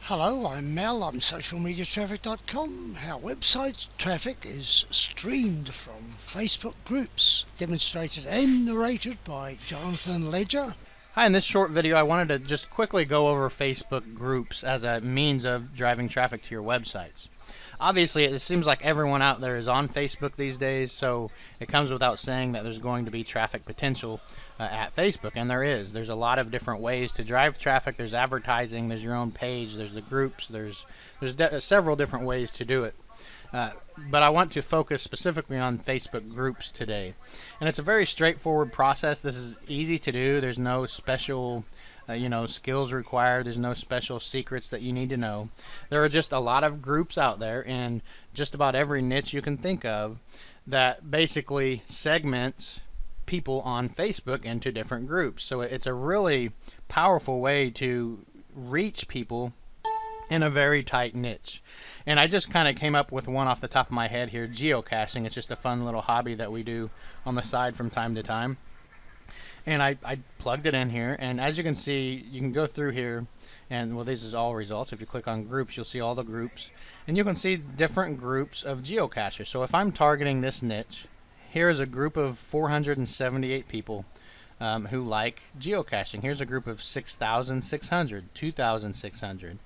Hello, I'm Mel. I'm socialmediatraffic.com. Our website traffic is streamed from Facebook groups, demonstrated and narrated by Jonathan Ledger. Hi, in this short video I wanted to just quickly go over Facebook groups as a means of driving traffic to your websites. Obviously, it seems like everyone out there is on Facebook these days, so it comes without saying that there's going to be traffic potential at Facebook, and there is. There's a lot of different ways to drive traffic. There's advertising, there's your own page, there's the groups, there's several different ways to do it. But I want to focus specifically on Facebook groups today. And it's a very straightforward process. This is easy to do. There's no special skills required. There's no special secrets that you need to know. There are just a lot of groups out there in just about every niche you can think of that basically segments people on Facebook into different groups. So it's a really powerful way to reach people in a very tight niche. And I just kind of came up with one off the top of my head here, geocaching. It's just a fun little hobby that we do on the side from time to time. And I plugged it in here, and as you can see, you can go through here, and well, this is all results. If you click on groups, you'll see all the groups, and you can see different groups of geocachers. So if I'm targeting this niche, here is a group of 478 people who like geocaching. Here's a group of 6,600, 2,600,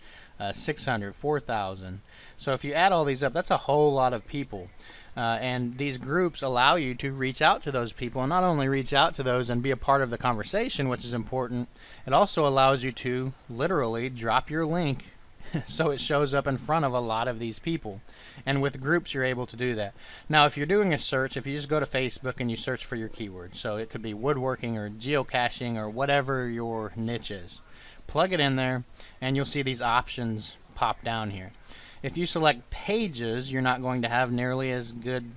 600, 4,000. So if you add all these up, that's a whole lot of people. And these groups allow you to reach out to those people, and not only reach out to those and be a part of the conversation, which is important, it also allows you to literally drop your link so it shows up in front of a lot of these people. And with groups, you're able to do that. Now, if you're doing a search, if you just go to Facebook and you search for your keyword, so it could be woodworking or geocaching or whatever your niche is, plug it in there, and you'll see these options pop down here. If you select pages, you're not going to have nearly as good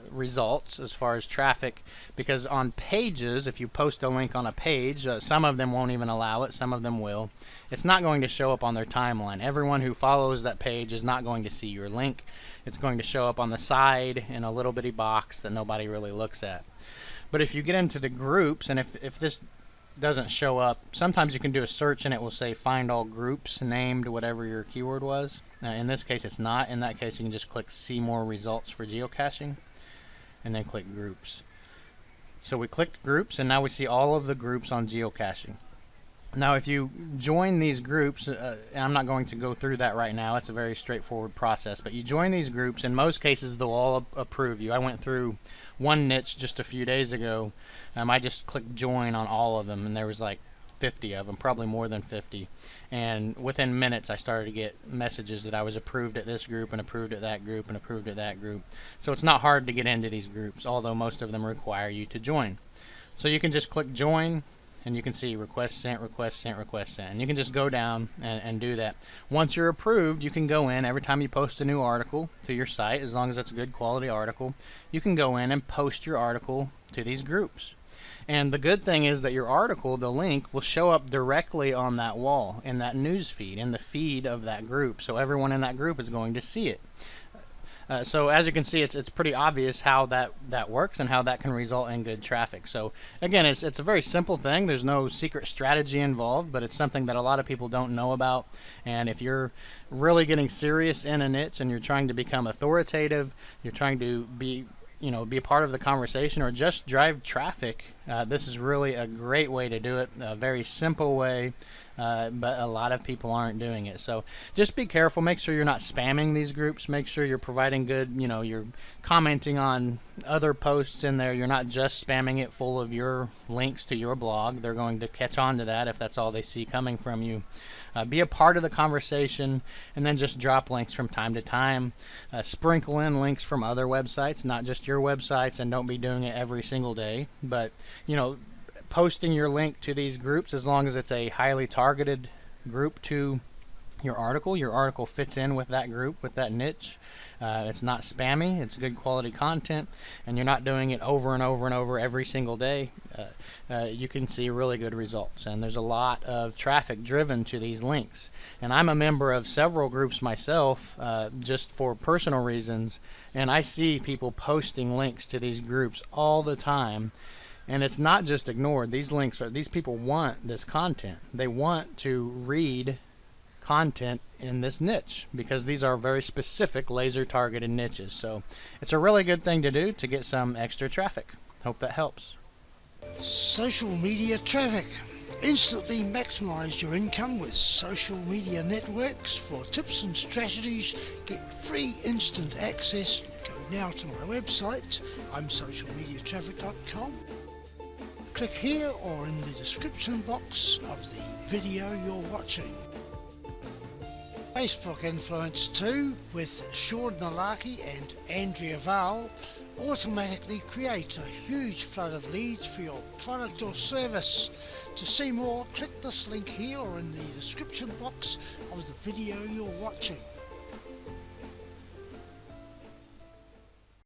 results as far as traffic, because on pages, if you post a link on a page, some of them won't even allow it, some of them will. It's not going to show up on their timeline. Everyone who follows that page is not going to see your link. It's going to show up on the side in a little bitty box that nobody really looks at. But if you get into the groups, and if this doesn't show up, sometimes you can do a search and it will say find all groups named whatever your keyword was. In this case it's not. In that case you can just click see more results for geocaching and then click groups. So we clicked groups, and now we see all of the groups on geocaching. Now if you join these groups, and I'm not going to go through that right now, it's a very straightforward process, but you join these groups, in most cases they'll all approve you. I went through one niche just a few days ago. I just clicked join on all of them, and there was like 50 of them, probably more than 50, and within minutes I started to get messages that I was approved at this group and approved at that group and approved at that group. So it's not hard to get into these groups, although most of them require you to join. So you can just click join, and you can see request sent, request sent, request sent, and you can just go down and do that. Once you're approved, you can go in every time you post a new article to your site, as long as it's a good quality article, you can go in and post your article to these groups. And the good thing is that your article, the link, will show up directly on that wall, in that news feed, in the feed of that group, so everyone in that group is going to see it. So as you can see, it's pretty obvious how that works and how that can result in good traffic. So again, it's a very simple thing. There's no secret strategy involved, but it's something that a lot of people don't know about. And if you're really getting serious in a niche and you're trying to become authoritative, you're trying to be a part of the conversation or just drive traffic, this is really a great way to do it, a very simple way, but a lot of people aren't doing it. So just be careful, make sure you're not spamming these groups, make sure you're providing good, you're commenting on other posts in there, you're not just spamming it full of your links to your blog. They're going to catch on to that if that's all they see coming from you. Be a part of the conversation, and then just drop links from time to time. Sprinkle in links from other websites, not just your websites, and don't be doing it every single day, but posting your link to these groups, as long as it's a highly targeted group to your article fits in with that group, with that niche. It's not spammy, it's good quality content, and you're not doing it over and over and over every single day. You can see really good results, and there's a lot of traffic driven to these links. And I'm a member of several groups myself, just for personal reasons, and I see people posting links to these groups all the time. And it's not just ignored. These people want this content. They want to read content in this niche, because these are very specific laser targeted niches. So it's a really good thing to do to get some extra traffic. Hope that helps. Social media traffic. Instantly maximize your income with social media networks. For tips and strategies, get free instant access. Go now to my website, imsocialmediatraffic.com. Click here or in the description box of the video you're watching. Facebook Influence 2 with Sean Malaki and Andrea Val automatically create a huge flood of leads for your product or service. To see more, click this link here or in the description box of the video you're watching.